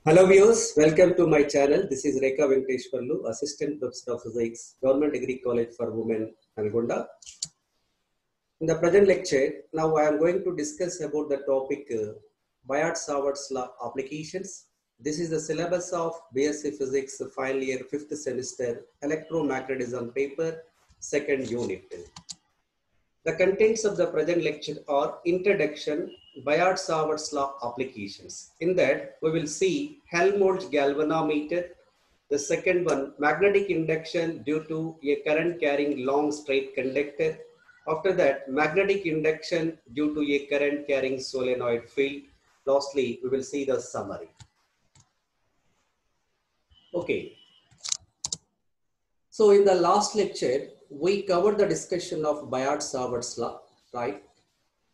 Hello viewers, welcome to my channel. This is Rekha Venkateshwarlu, Assistant Professor of Physics, Government Degree College for Women, Nalgonda. In the present lecture, now I am going to discuss about the topic Boit-Savart's law applications. This is the syllabus of BSc Physics final year 5th semester Electromagnetism paper, 2nd unit. The contents of the present lecture are Introduction, Boit-Savart's law applications. In that, we will see Helmholtz Galvanometer. The second one, magnetic induction due to a current carrying long straight conductor. After that, magnetic induction due to a current carrying solenoid field. Lastly, we will see the summary. Okay. So in the last lecture, we covered the discussion of Boit-Savart's law, right?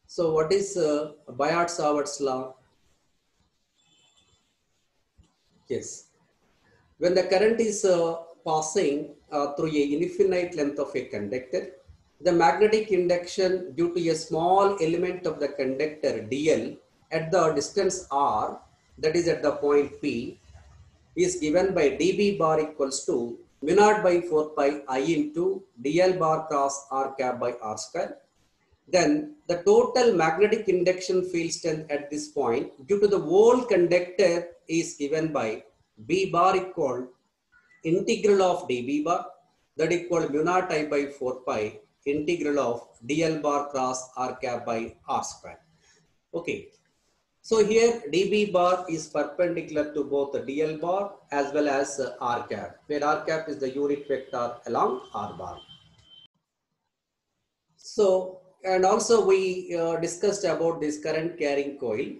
So what is Boit-Savart's law? Yes. When the current is passing through a infinite length of a conductor, the magnetic induction due to a small element of the conductor dl at the distance r, that is at the point P, is given by dB bar equals to mu naught by 4 pi I into dl bar cross r cap by r square. Then the total magnetic induction field strength at this point due to the whole conductor is given by B bar equal integral of dB bar, that equal mu naught I by 4 pi integral of dl bar cross r cap by r square. Okay. So here dB bar is perpendicular to both the dl bar as well as r cap, where r cap is the unit vector along r bar. So, and also we discussed about this current carrying coil.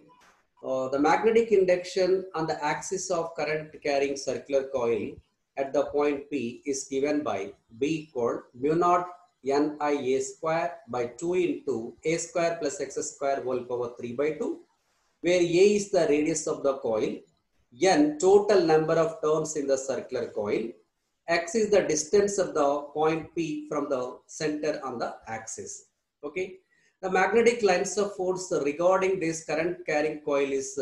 The magnetic induction on the axis of current carrying circular coil at the point P is given by B equal mu naught N I A square by 2 into A square plus X square whole power 3 by 2. Where A is the radius of the coil, N total number of turns in the circular coil, X is the distance of the point P from the center on the axis. Okay. The magnetic lines of force regarding this current carrying coil is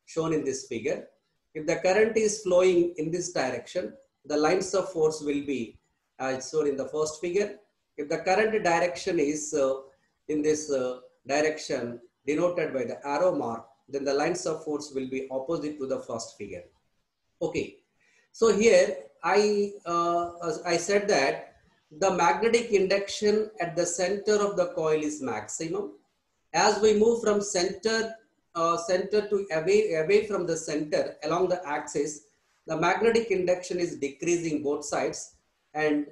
shown in this figure. If the current is flowing in this direction, the lines of force will be shown in the first figure. If the current direction is in this direction denoted by the arrow mark, then the lines of force will be opposite to the first figure. Okay. So here I said that the magnetic induction at the center of the coil is maximum. As we move from center to away from the center along the axis, the magnetic induction is decreasing both sides, and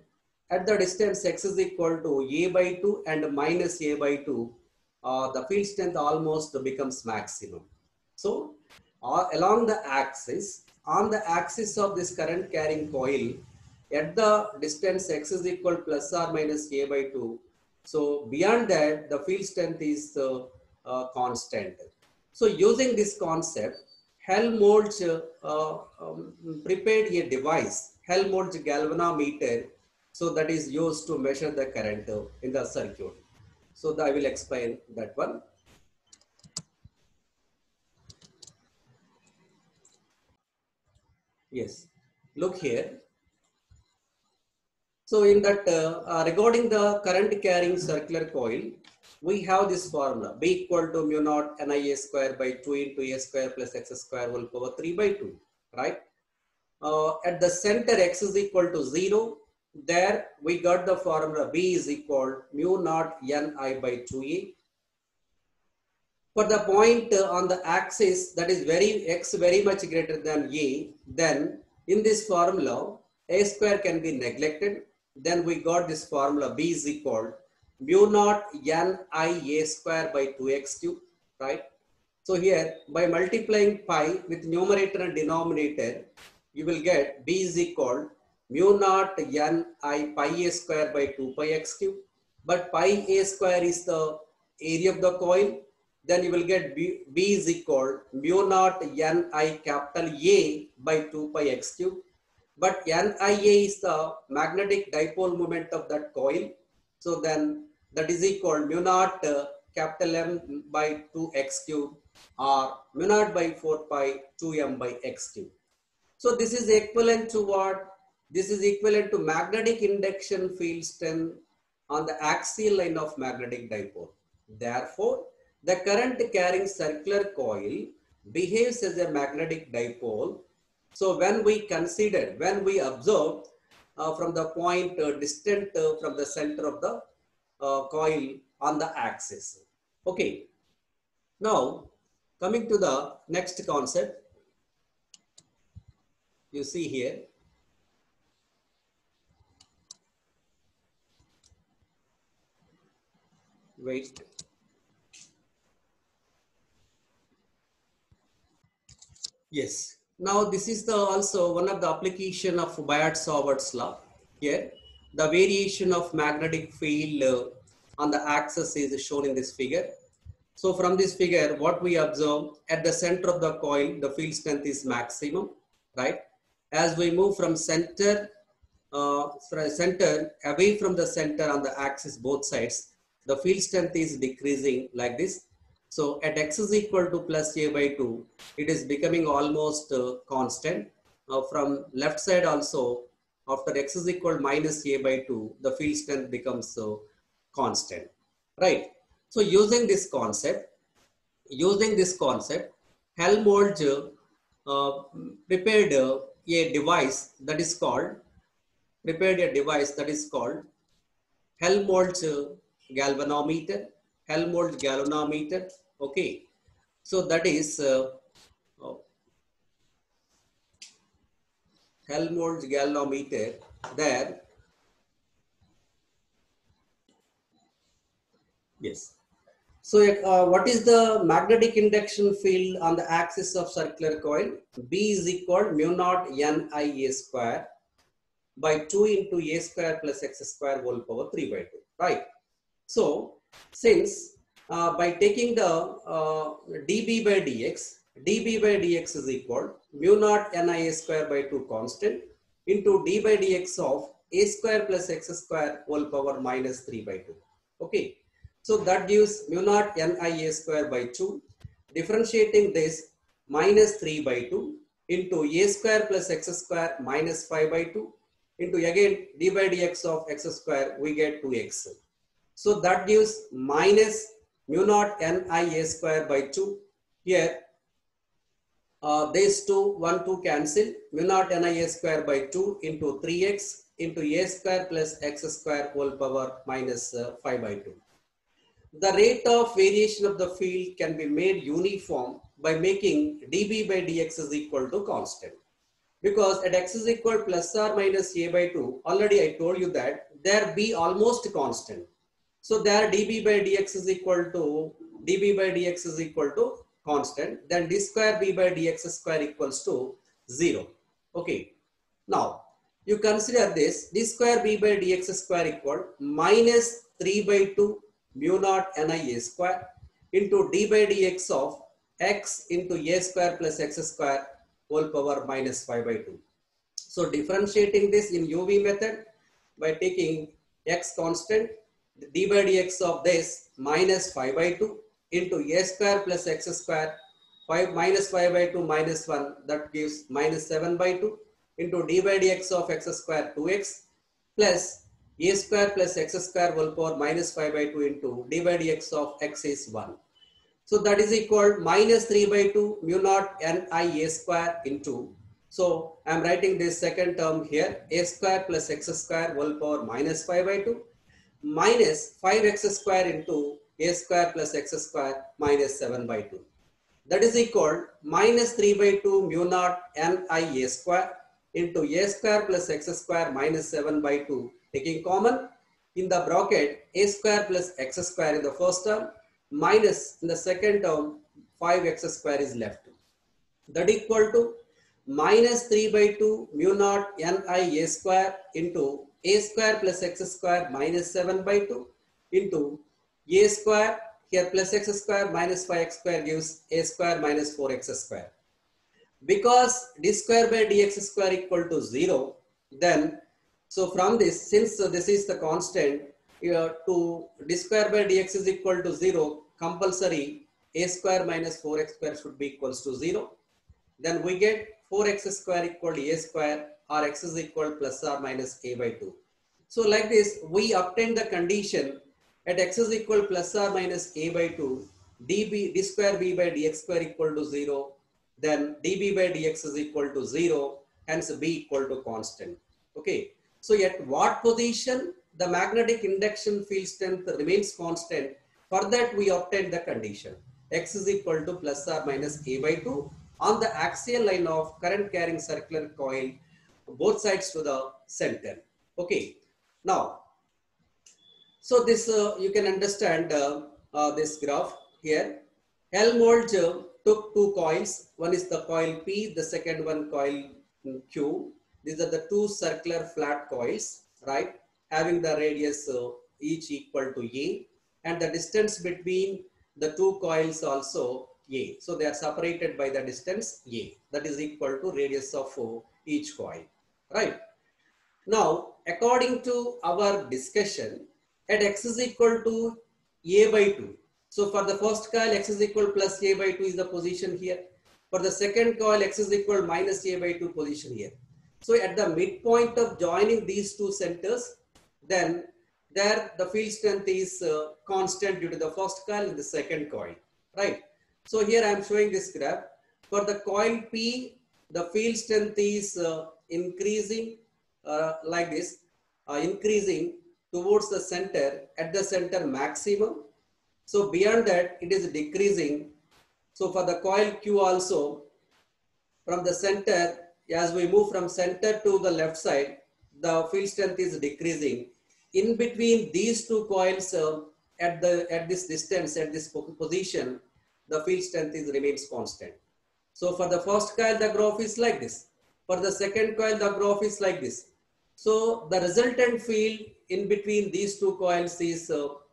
at the distance x is equal to a by 2 and minus a by 2, the field strength almost becomes maximum. So along the axis, on the axis of this current carrying coil, at the distance x is equal plus or minus a by 2. So beyond that, the field strength is constant. So using this concept, Helmholtz prepared a device, Helmholtz Galvanometer, so that is used to measure the current in the circuit. So I will explain that one. Yes, look here. So in that regarding the current carrying circular coil, we have this formula B equal to mu naught N-I-A square by 2 into A square plus X square whole power 3 by 2, right? At the center X is equal to 0. There we got the formula B is equal mu naught N-I by 2A. For the point on the axis, that is X very much greater than A, then in this formula A square can be neglected. Then we got this formula B is equal mu naught N-I-A square by 2x cube, right? So here by multiplying pi with numerator and denominator, you will get B is equal mu naught N-I pi A square by 2 pi x cube. But pi A square is the area of the coil. Then you will get B is equal mu naught N-I capital A by 2 pi x cube. But N-I-A is the magnetic dipole moment of that coil. So then that is equal mu naught capital M by 2x cube or mu naught by 4 pi 2m by x cube. So this is equivalent to what? This is equivalent to magnetic induction field strength on the axial line of magnetic dipole. Therefore, the current carrying circular coil behaves as a magnetic dipole. So when we observe from the point distant from the center of the coil on the axis. Okay. Now, coming to the next concept, you see here. Wait. Yes. Now this is the also one of the application of Boit-Savart's law. Here, the variation of magnetic field on the axis is shown in this figure. So from this figure, what we observe at the center of the coil, the field strength is maximum, right? As we move from center away from the center on the axis, both sides, the field strength is decreasing like this. So at x is equal to plus a by 2, it is becoming almost constant. From left side also, after x is equal to minus a by 2, the field strength becomes constant, right? So using this concept, Helmholtz prepared a device that is called Helmholtz Galvanometer. Okay, so that is Helmholtz Galvanometer. There, yes. So what is the magnetic induction field on the axis of circular coil? B is equal mu naught n I a square by 2 into a square plus x square whole power 3 by 2, right? So since by taking the dB by dx is equal mu naught n I a square by 2 constant into d by dx of a square plus x square whole power minus 3 by 2. Okay. So that gives mu naught n I a square by 2. Differentiating this, minus 3 by 2 into a square plus x square minus 5 by 2 into again d by dx of x square, we get 2x. So that gives minus mu naught n I a square by 2. Here, these two, 1, 2 cancel. Mu naught n I a square by 2 into 3x into a square plus x square whole power minus 5 by 2. The rate of variation of the field can be made uniform by making dB by dx is equal to constant. Because at x is equal plus or minus a by 2, already I told you that there be almost constant. So there dB by dx is equal to constant. Then d square b by dx square equals to 0. Okay. Now you consider this d square b by dx square equal minus 3 by 2 mu naught n I a square into d by dx of x into a square plus x square whole power minus 5 by 2. So differentiating this in UV method by taking x constant, d by dx of this minus 5 by 2 into a square plus x square, 5 minus 5 by 2 minus 1, that gives minus 7 by 2 into d by dx of x square 2x plus a square plus x square whole power minus 5 by 2 into d by dx of x is 1. So that is equal minus 3 by 2 mu naught n I a square into, so I am writing this second term here, a square plus x square whole power minus 5 by 2 minus 5x square into a square plus x square minus 7 by 2. That is equal minus 3 by 2 mu naught n I a square into a square plus x square minus 7 by 2. Taking common in the bracket a square plus x square in the first term minus in the second term 5x square is left. That equal to minus 3 by 2 mu naught n I a square into a square plus x square minus 7 by 2 into a square, here plus x square minus 5x square gives a square minus 4x square. Because d square by dx square equal to 0, then so from this, since this is the constant, to d square by dx is equal to 0, compulsory a square minus 4x square should be equals to 0. Then we get 4x square equal to a square, or x is equal plus or minus a by 2. So like this, we obtain the condition at x is equal plus or minus a by 2, d square b by dx square equal to 0, then db by dx is equal to 0, hence b equal to constant. Okay. So at what position the magnetic induction field strength remains constant? For that we obtain the condition x is equal to plus or minus a by 2 on the axial line of current carrying circular coil, both sides to the center. Okay. Now, so this you can understand this graph here. Helmholtz took two coils. One is the coil P, the second one coil Q. These are the two circular flat coils, right? Having the radius each equal to A, and the distance between the two coils also A. So they are separated by the distance A. That is equal to radius of each coil, right? Now, according to our discussion, at x is equal to a by 2. So for the first coil, x is equal plus a by 2 is the position here. For the second coil, x is equal minus a by 2 position here. So at the midpoint of joining these two centers, then there the field strength is constant due to the first coil and the second coil, right? So here I am showing this graph. For the coil P, the field strength is increasing like this, increasing towards the center, at the center maximum. So beyond that, it is decreasing. So for the coil Q also, from the center, as we move from center to the left side, the field strength is decreasing. In between these two coils, at this distance, at this position, the field strength remains constant. So for the first coil, the graph is like this. For the second coil, the graph is like this. So the resultant field in between these two coils is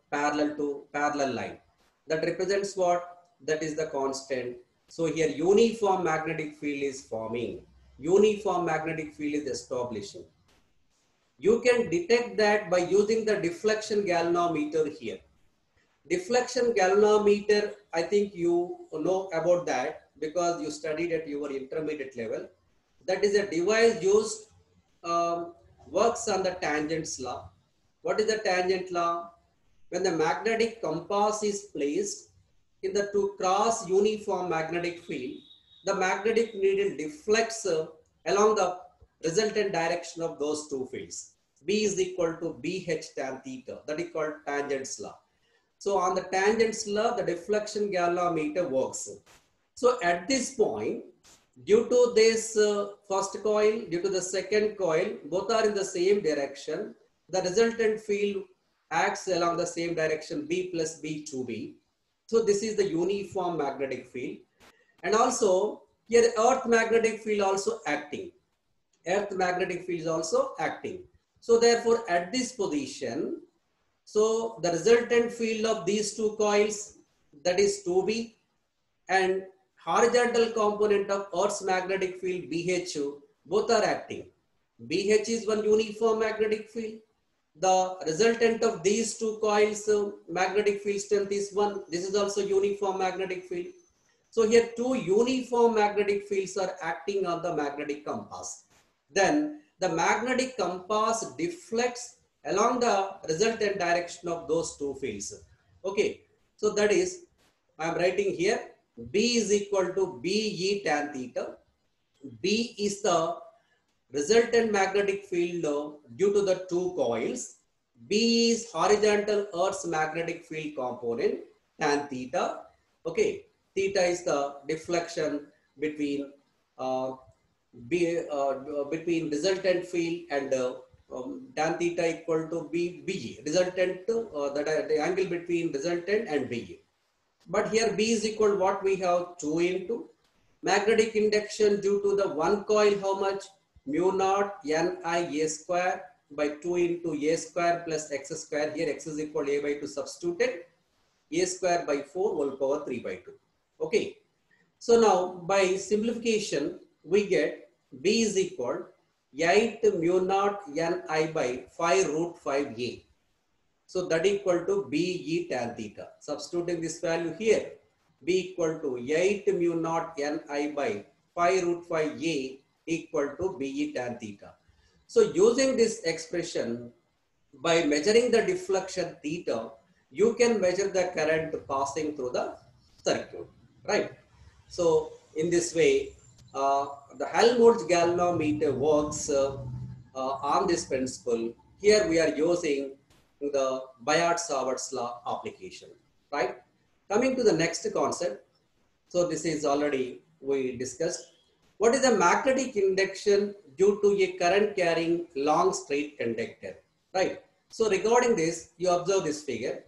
parallel line. That represents what? That is the constant. So here uniform magnetic field is forming. Uniform magnetic field is establishing. You can detect that by using the deflection galvanometer here. Deflection galvanometer, I think you know about that because you studied at your intermediate level. That is a device used, works on the tangents law. What is the tangent law? When the magnetic compass is placed in the to cross uniform magnetic field, the magnetic needle deflects along the resultant direction of those two fields. B is equal to BH tan theta. That is called tangents law. So on the tangents law, the deflection galvanometer works. So at this point, due to this first coil, due to the second coil, both are in the same direction. The resultant field acts along the same direction, B plus B2B. So this is the uniform magnetic field. And also, here the earth magnetic field also acting. Earth magnetic field is also acting. So therefore, at this position, so the resultant field of these two coils, that is 2B, and horizontal component of Earth's magnetic field BH, both are acting. BH is one uniform magnetic field. The resultant of these two coils magnetic field strength is 1. This is also uniform magnetic field. So here two uniform magnetic fields are acting on the magnetic compass. Then the magnetic compass deflects along the resultant direction of those two fields. Okay, so that is, I am writing here, B is equal to BE tan theta. B is the resultant magnetic field due to the two coils. B is horizontal Earth's magnetic field component, tan theta. Okay, theta is the deflection between between resultant field and tan theta equal to BE, resultant, the angle between resultant and BE. But here B is equal to what we have 2 into magnetic induction due to the one coil, how much? Mu naught Ni A square by 2 into A square plus X square. Here X is equal to A by 2 substituted. A square by 4 whole power 3 by 2. Okay. So now by simplification, we get B is equal 8 mu naught Ni by 5 root 5 A. So that equal to B E tan theta. Substituting this value here, B equal to 8 mu naught Ni by 5 root 5 A equal to B E tan theta. So using this expression, by measuring the deflection theta, you can measure the current passing through the circuit, right? So in this way, the Helmholtz galvanometer works on this principle. Here we are using the Boit-Savart law application, right? Coming to the next concept. So this is already we discussed. What is the magnetic induction due to a current carrying long straight conductor, right? So regarding this, you observe this figure.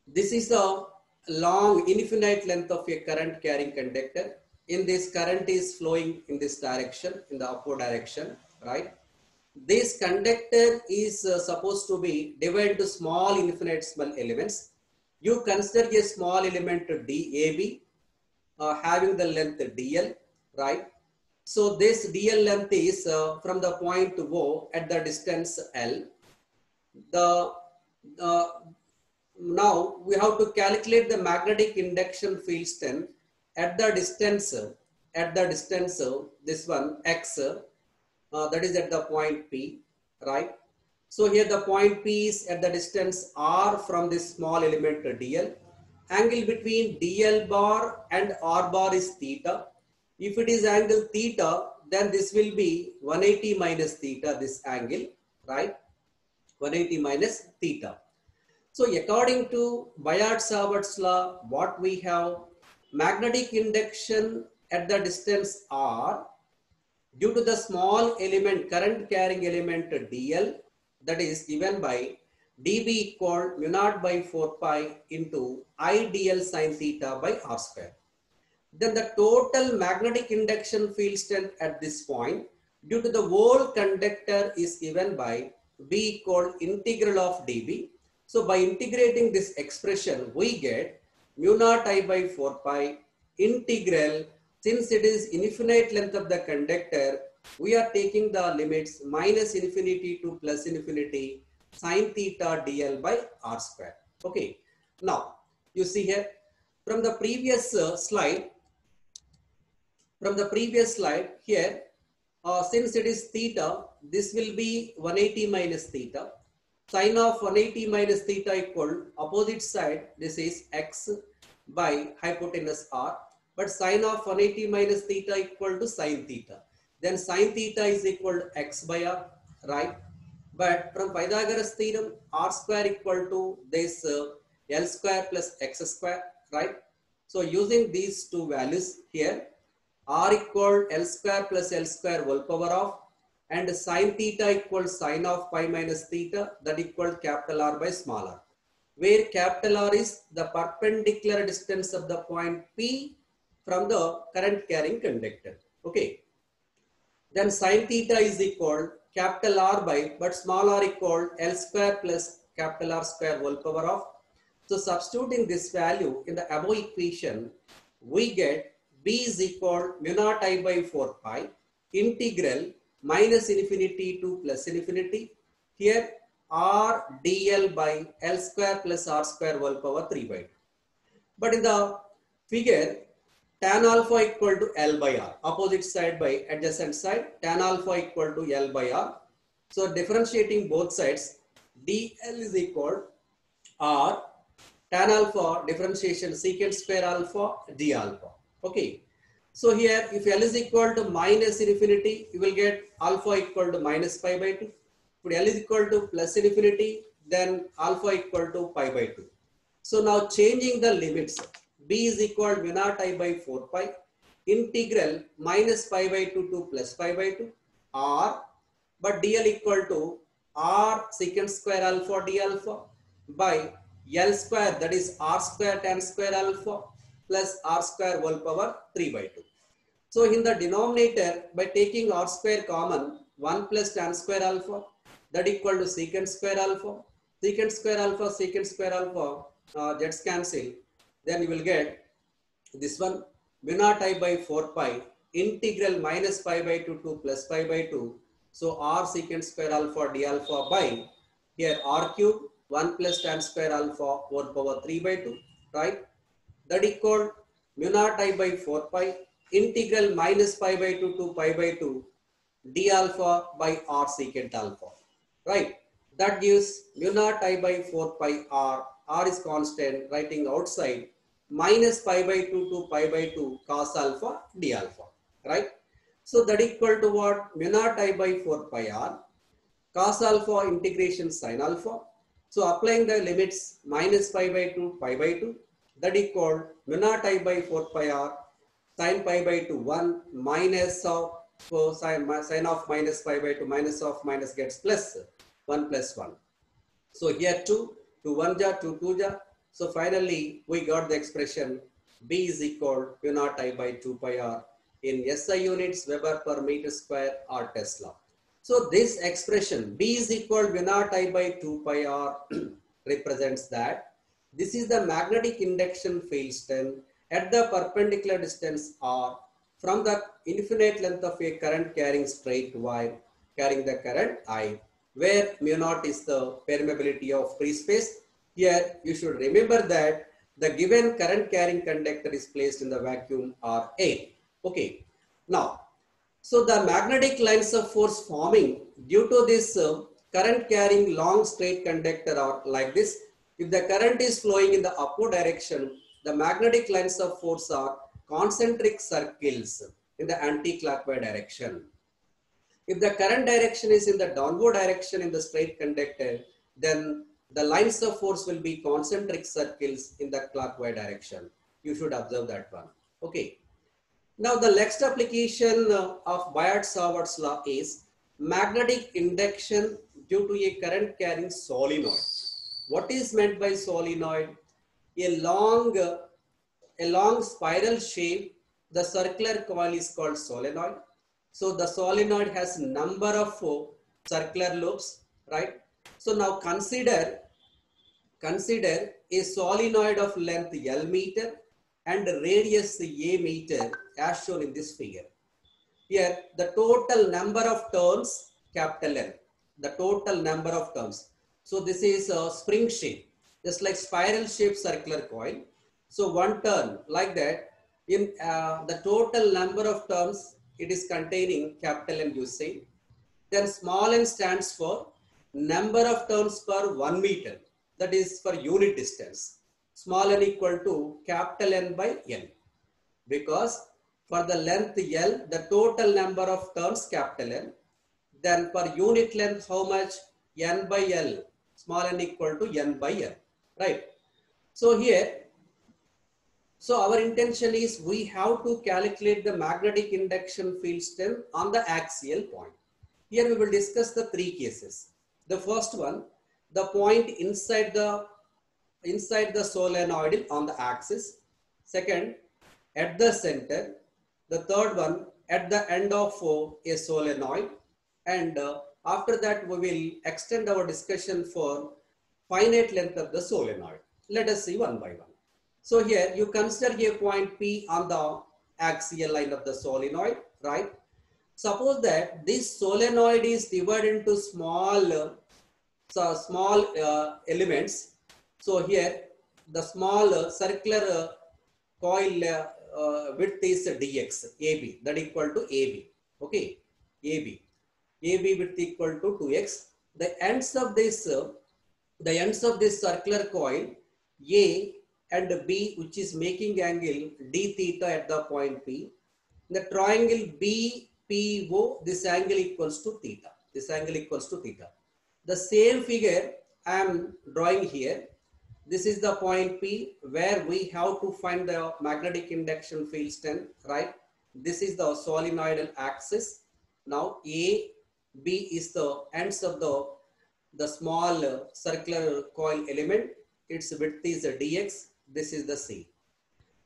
This is the long infinite length of a current carrying conductor. In this, current is flowing in this direction, in the upward direction, right? This conductor is supposed to be divided into small infinitesimal elements. You consider a small element DAB having the length DL, right? So this DL length is from the point O at the distance L. Now we have to calculate the magnetic induction field strength at the distance this one X, that is at the point P, right? So here the point P is at the distance R from this small element DL. Angle between DL bar and R bar is theta. If it is angle theta, then this will be 180 minus theta, this angle, right? 180 minus theta. So according to Boit-Savart's law, what we have, magnetic induction at the distance R due to the small element, current carrying element DL, that is given by dB equal mu naught by 4 pi into I dl sin theta by R square. Then the total magnetic induction field strength at this point due to the whole conductor is given by B equal integral of dB. So by integrating this expression, we get mu naught I by 4 pi integral, since it is infinite length of the conductor, we are taking the limits minus infinity to plus infinity sin theta dl by R square. Okay. Now you see here from the previous slide, here, since it is theta, this will be 180 minus theta. Sin of 180 minus theta equal opposite side, this is X by hypotenuse R. But sin of 180 minus theta equal to sin theta. Then sin theta is equal to X by R, right? But from Pythagoras theorem, R square equal to this L square plus X square, right? So using these two values here, R equal L square plus L square whole power of, and sin theta equal sin of pi minus theta, that equal capital R by small r, where capital R is the perpendicular distance of the point P from the current carrying conductor. Okay. Then sin theta is equal capital R by, but small r equal L square plus capital R square whole power of. So substituting this value in the above equation, we get B is equal mu naught I by 4 pi integral minus infinity to plus infinity. Here R dl by L square plus R square whole power 3 by 2. But in the figure, tan alpha equal to L by R, opposite side by adjacent side, tan alpha equal to L by R. So differentiating both sides, dl is equal R tan alpha differentiation secant square alpha d alpha. Okay. So here if L is equal to minus infinity, you will get alpha equal to minus pi by 2. If L is equal to plus infinity, then alpha equal to pi by 2. So now changing the limits, B is equal to mu naught I by 4 pi integral minus pi by 2 to plus pi by 2 R, but dl equal to R secant square alpha d alpha by L square, that is R square tan square alpha plus R square whole power 3 by 2. So in the denominator, by taking R square common, 1 plus tan square alpha, that equal to secant square alpha, secant square alpha, jets cancel. Then you will get this one mu naught I by 4 pi integral minus pi by 2 to plus pi by 2. So R secant square alpha d alpha by here R cube 1 plus tan square alpha whole power 3 by 2, right? That equal mu naught I by 4 pi integral minus pi by 2 to pi by 2 d alpha by r secant alpha, right? That gives mu naught I by 4 pi r is constant, writing outside minus pi by 2 to pi by 2 cos alpha d alpha, right? So that equal to what? Mu naught I by 4 pi r cos alpha integration sin alpha. So applying the limits minus pi by 2 pi by 2, that equal mu naught I by 4 pi r sin pi by 2 1 minus of sin of minus pi by 2 minus of minus gets plus 1 plus 1. So here 2 1 ja 2 2 ja. So finally we got the expression B is equal mu naught I by 2 pi r in SI units Weber per meter square or Tesla. So this expression B is equal mu naught I by 2 pi r represents that this is the magnetic induction field strength at the perpendicular distance r from the infinite length of a current carrying straight wire carrying the current I, where mu naught is the permeability of free space. Here you should remember that the given current carrying conductor is placed in the vacuum or air. Okay. Now, so the magnetic lines of force forming due to this current carrying long straight conductor are like this. If the current is flowing in the upward direction, the magnetic lines of force are concentric circles in the anti-clockwise direction. If the current direction is in the downward direction in the straight conductor, then the lines of force will be concentric circles in the clockwise direction. You should observe that one. Okay. Now the next application of Boit-Savart's law is magnetic induction due to a current carrying solenoid. What is meant by solenoid? A long spiral shape, the circular coil is called solenoid. So the solenoid has number of circular loops, right? So now consider a solenoid of length L meter and radius A meter as shown in this figure. Here the total number of turns capital N, the total number of turns. So this is a spring shape, just like spiral shaped circular coil. So one turn like that, in the total number of turns it is containing capital N, you say. Then small n stands for number of turns per 1 meter, that is for unit distance. Small n equal to capital N by N, because for the length L, the total number of turns capital N. Then per unit length, how much? N by L, small n equal to N by L, right? So here, so our intention is we have to calculate the magnetic induction field strength on the axial point. Here we will discuss the three cases. The first one, the point inside the solenoid on the axis. Second, at the center. The third one, at the end of a solenoid. And after that, we will extend our discussion for finite length of the solenoid. Let us see one by one. So here you consider a point P on the axial line of the solenoid, right? Suppose that this solenoid is divided into small elements. So here the small circular coil width is dx, AB, that equal to AB. Okay, AB width equal to 2x. The ends of this circular coil A and B, which is making angle d theta at the point P. The triangle BPO, this angle equals to theta. This angle equals to theta. The same figure I am drawing here. This is the point P where we have to find the magnetic induction field strength, right? This is the solenoidal axis. Now A, B is the ends of the small circular coil element. Its width is dx. This is the C.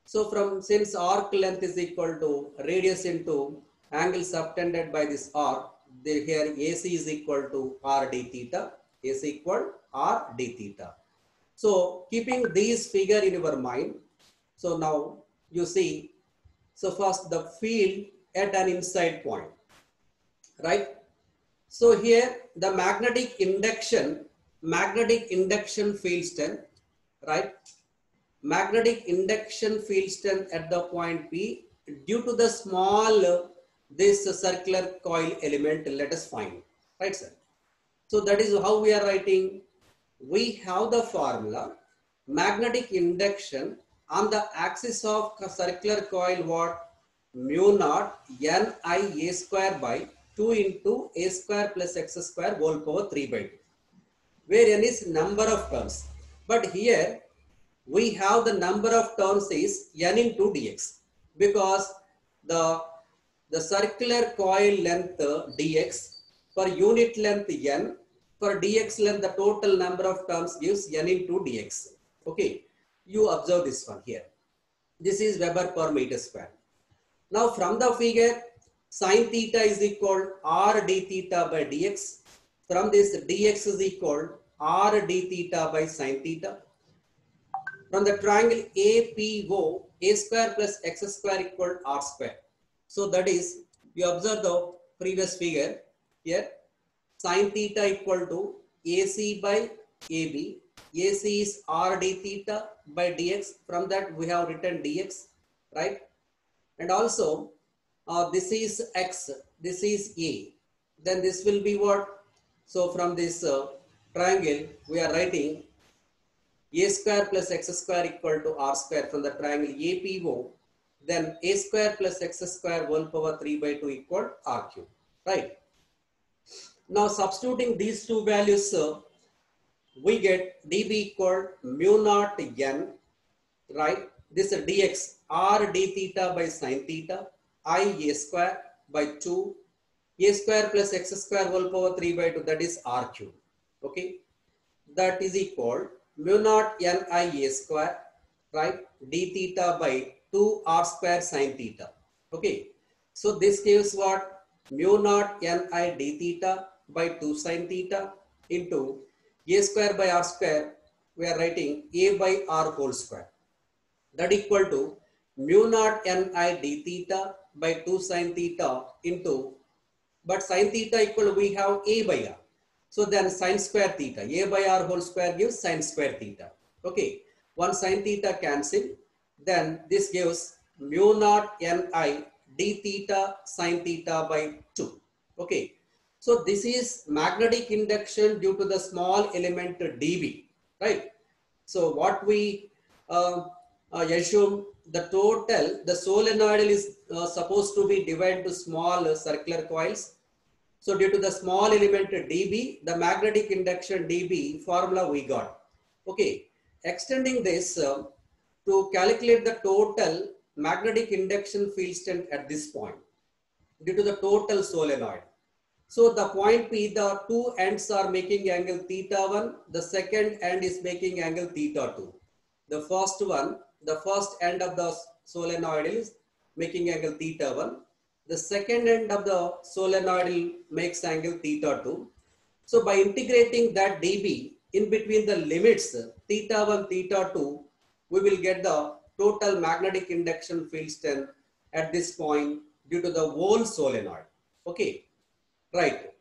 So since arc length is equal to radius into angle subtended by this arc, here AC is equal to r d theta. AC equal r d theta. So keeping these figure in your mind, so now you see, so first the field at an inside point, right? So here the magnetic induction magnetic induction field strength, right? Magnetic induction field strength at the point P due to the small this circular coil element, let us find, right sir? So that is how we are writing. We have the formula magnetic induction on the axis of circular coil, what? Mu naught N I A square by 2 into A square plus X square whole power 3 by 2, where N is number of turns. But here we have the number of turns is N into dx, because the circular coil length dx per unit length N, for dx length the total number of turns gives N into dx. Okay, you observe this one here. This is Weber per meter square. Now from the figure, sin theta is equal r d theta by dx. From this, dx is equal r d theta by sin theta. From the triangle APO, a square plus x square equal r square. So that is, you observe the previous figure here. Sin theta equal to AC by AB. AC is r d theta by dx. From that we have written dx, right? And also this is x, this is a. Then this will be what? So from this triangle we are writing a square plus x square equal to r square from the triangle APO. Then a square plus x square whole power 3 by 2 equal r cube, right? Now substituting these two values, we get dB equal mu naught n, right? This is dx r d theta by sin theta I a square by 2 a square plus x square whole power 3 by 2, that is r cube. Okay, that is equal mu naught n I a square, right, d theta by 2 r square sin theta. Okay, so this gives what? Mu naught n I d theta by 2 sin theta into a square by r square. We are writing a by r whole square. That equal to mu naught n I d theta by 2 sin theta into, but sin theta equal, we have a by r. So then sin square theta, a by r whole square gives sin square theta. Okay, one sin theta cancel. Then this gives mu naught n I d theta sin theta by 2. Okay, so this is magnetic induction due to the small element dB, right? So what we assume, the total, the solenoid is supposed to be divided to small circular coils. So due to the small element dB, the magnetic induction dB formula we got. Okay, extending this to calculate the total magnetic induction field strength at this point due to the total solenoid. So the point P, the two ends are making angle theta 1, the second end is making angle theta 2. The first one, the first end of the solenoid is making angle theta 1. The second end of the solenoid makes angle theta 2. So by integrating that dB in between the limits theta 1, theta 2, we will get the total magnetic induction field strength at this point due to the whole solenoid. Okay, right.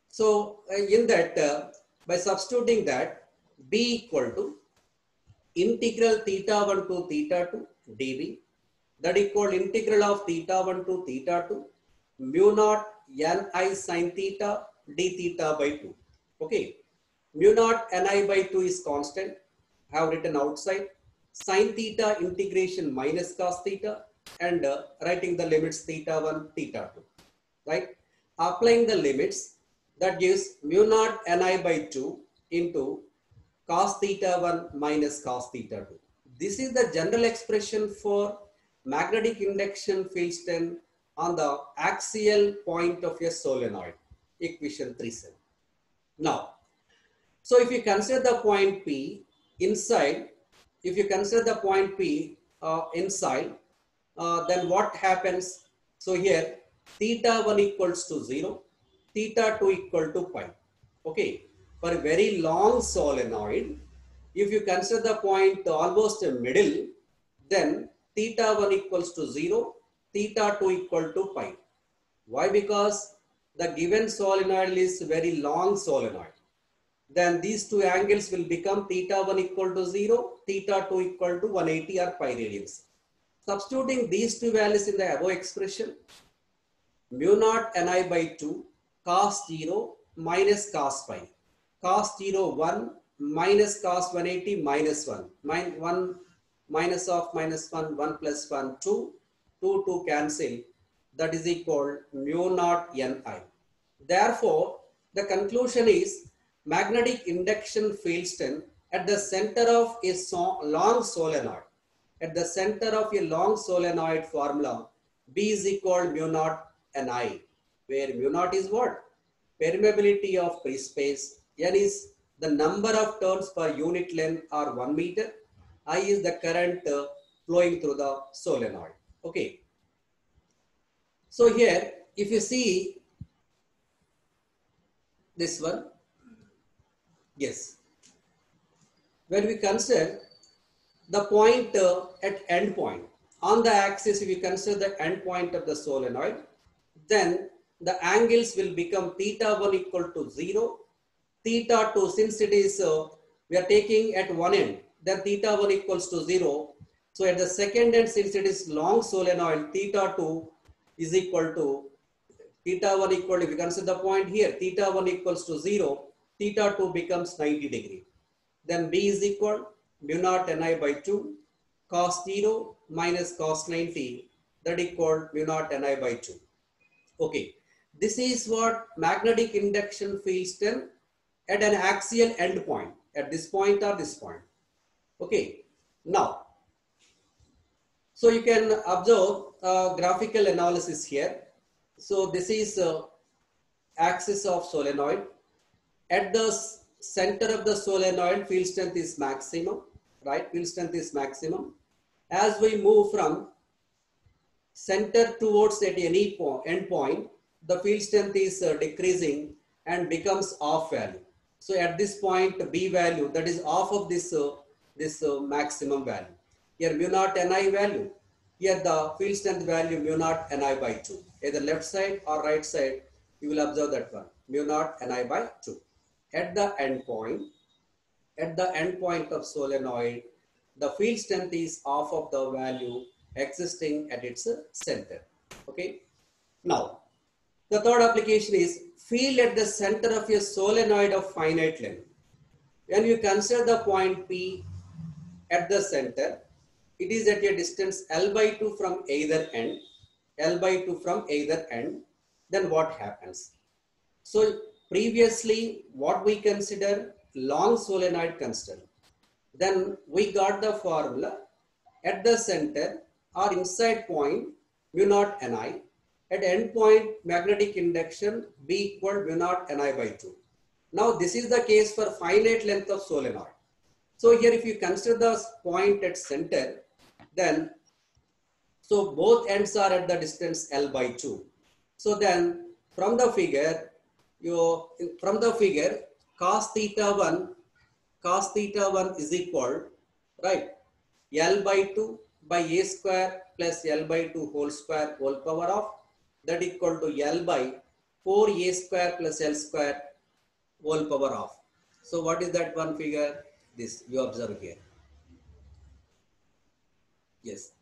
So in that, by substituting that, B equal to integral theta 1 to theta 2 dB, that equal integral of theta 1 to theta 2 mu naught n I sin theta d theta by 2. Okay, mu naught ni by 2 is constant, I have written outside. Sin theta integration minus cos theta, and writing the limits theta 1, theta 2, right? Applying the limits, that gives mu naught ni by 2 into cos theta 1 minus cos theta 2. This is the general expression for magnetic induction field strength on the axial point of a solenoid, equation 37. Now, so if you consider the point P inside, if you consider the point P inside, then what happens? So here, theta 1 equals to 0, theta 2 equal to pi. Okay, for a very long solenoid, if you consider the point almost a middle, then theta 1 equals to 0, theta 2 equal to pi. Why? Because the given solenoid is very long solenoid. then these two angles will become theta 1 equal to 0, theta 2 equal to 180 or pi radians. Substituting these two values in the above expression, mu naught Ni by 2 cos 0 minus cos pi. Cos 0 1 minus cos 180 minus 1. 1 minus of minus 1, 1 plus 1, 2. 2 to cancel. That is equal mu naught Ni. Therefore, the conclusion is magnetic induction field strength at the center of a long solenoid. At the center of a long solenoid formula, B is equal mu naught Ni, where mu naught is what? Permeability of free space. N is the number of turns per unit length or 1 meter. I is the current flowing through the solenoid. Okay. So here, if you see this one, yes. When we consider the point at end point, on the axis, if you consider the end point of the solenoid, then the angles will become theta 1 equal to 0, theta 2, since it is, we are taking at one end, then theta 1 equals to 0. So at the second end, since it is long solenoid, theta 2 is equal to, theta 1 equal, if you consider the point here, theta 1 equals to 0, theta 2 becomes 90 degree. Then B is equal mu naught Ni by 2 cos 0 minus cos 90, that equal mu naught Ni by 2. Okay, this is what magnetic induction field strength at an axial end point, at this point or this point. Okay, now, so you can observe graphical analysis here. So this is axis of solenoid. At the center of the solenoid, field strength is maximum, right? Field strength is maximum. As we move from center towards at any end point, the field strength is decreasing and becomes off value. So at this point, B value, that is off of this maximum value. Here mu naught Ni value. Here the field strength value mu naught Ni by 2. Either left side or right side, you will observe that one. Mu naught Ni by 2. At the end point of solenoid, the field strength is off of the value existing at its center. Okay. Now, the third application is field at the center of a solenoid of finite length. When you consider the point P at the center, it is at a distance L by 2 from either end. L by 2 from either end. Then what happens? So previously, what we consider long solenoid consider. Then we got the formula at the center or inside point mu naught Ni. At end point magnetic induction B equal mu naught Ni by 2. Now this is the case for finite length of solenoid. So here if you consider the point at center, then so both ends are at the distance L by 2. So then from the figure, cos theta 1 is equal, right, L by 2 by A square plus L by 2 whole square whole power of, that equal to L by 4A square plus L square whole power of. So what is that one figure? This you observe here. Yes.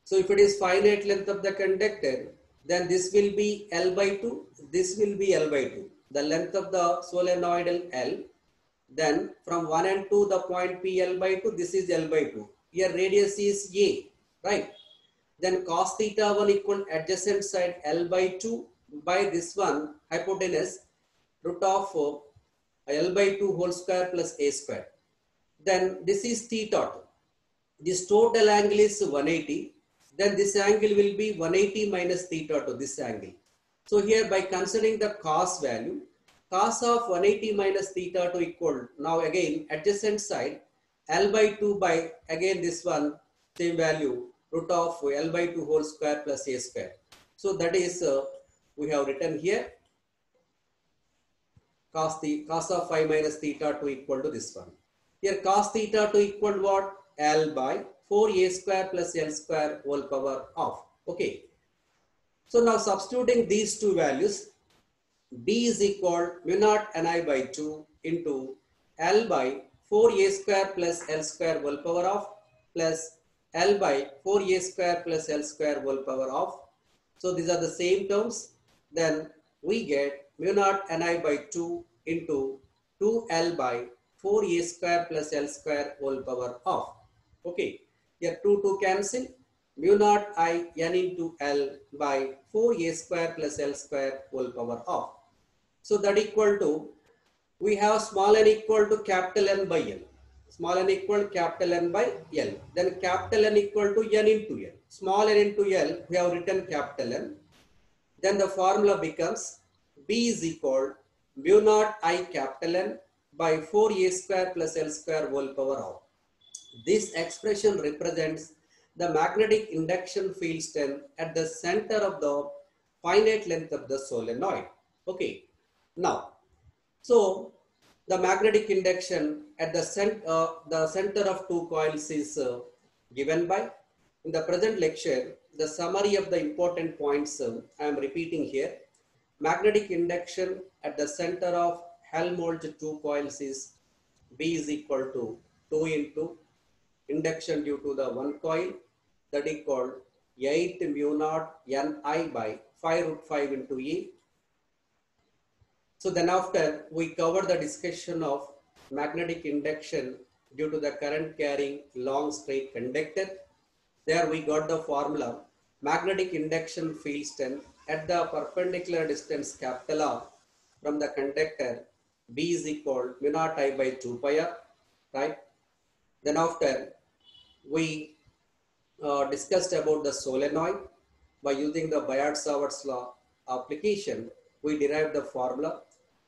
So if it is finite length of the conductor, then this will be L by 2, this will be L by 2. The length of the solenoidal L, then from one end to the point P L by 2, this is L by 2. Here radius is A, right? Then cos theta 1 equal adjacent side L by 2 by this one hypotenuse root of L by 2 whole square plus A square. Then this is theta 2. This total angle is 180. Then this angle will be 180 minus theta 2, this angle. So here by considering the cos value, cos of 180 minus theta 2 equal, now again adjacent side L by 2 by again this one same value root of L by 2 whole square plus A square. So that is we have written here cos of 5 minus theta 2 equal to this one. Here cos theta 2 equal to what? L by 4A square plus L square whole power of. Okay. So now substituting these two values, B is equal mu naught Ni by 2 into L by 4a square plus L square whole power of plus L by 4a square plus L square whole power of. So these are the same terms. Then we get mu naught Ni by 2 into 2L by 4a square plus L square whole power of. Okay, here 2 cancel. Mu naught I n into L by 4a square plus L square whole power of. So that equal to, we have small n equal to capital N by L. Small n equal capital N by L. Then capital N equal to n into L. Small n into L, we have written capital N. Then the formula becomes B is equal mu naught I capital N by 4a square plus L square whole power of. This expression represents the magnetic induction field strength at the center of the finite length of the solenoid. Okay. Now, so the magnetic induction at the center of two coils is given by. In the present lecture, the summary of the important points I am repeating here. Magnetic induction at the center of Helmholtz two coils is B is equal to 2 into induction due to the one coil, that is called 8 mu naught Ni by 5 root 5 into E. So then after we cover the discussion of magnetic induction due to the current carrying long straight conductor. There we got the formula magnetic induction field strength at the perpendicular distance capital R from the conductor B is equal mu naught I by 2 pi r, right? Then after we discussed about the solenoid. By using the Boit-Savart's law application, we derived the formula.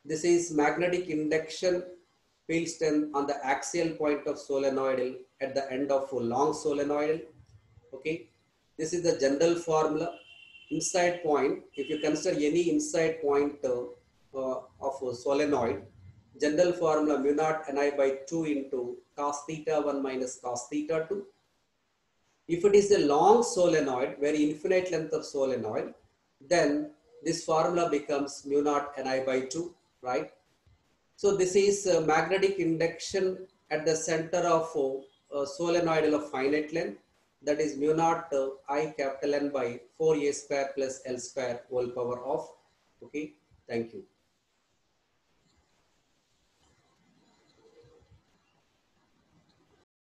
This is magnetic induction field strength on the axial point of solenoid at the end of a long solenoid. Okay, this is the general formula. Inside point, if you consider any inside point of a solenoid, general formula mu naught Ni by 2 into cos theta 1 minus cos theta 2. If it is a long solenoid, very infinite length of solenoid, then this formula becomes mu naught Ni by 2, right? So this is magnetic induction at the center of solenoid of finite length, that is mu naught I capital N by 4a square plus L square whole power of. Okay, thank you.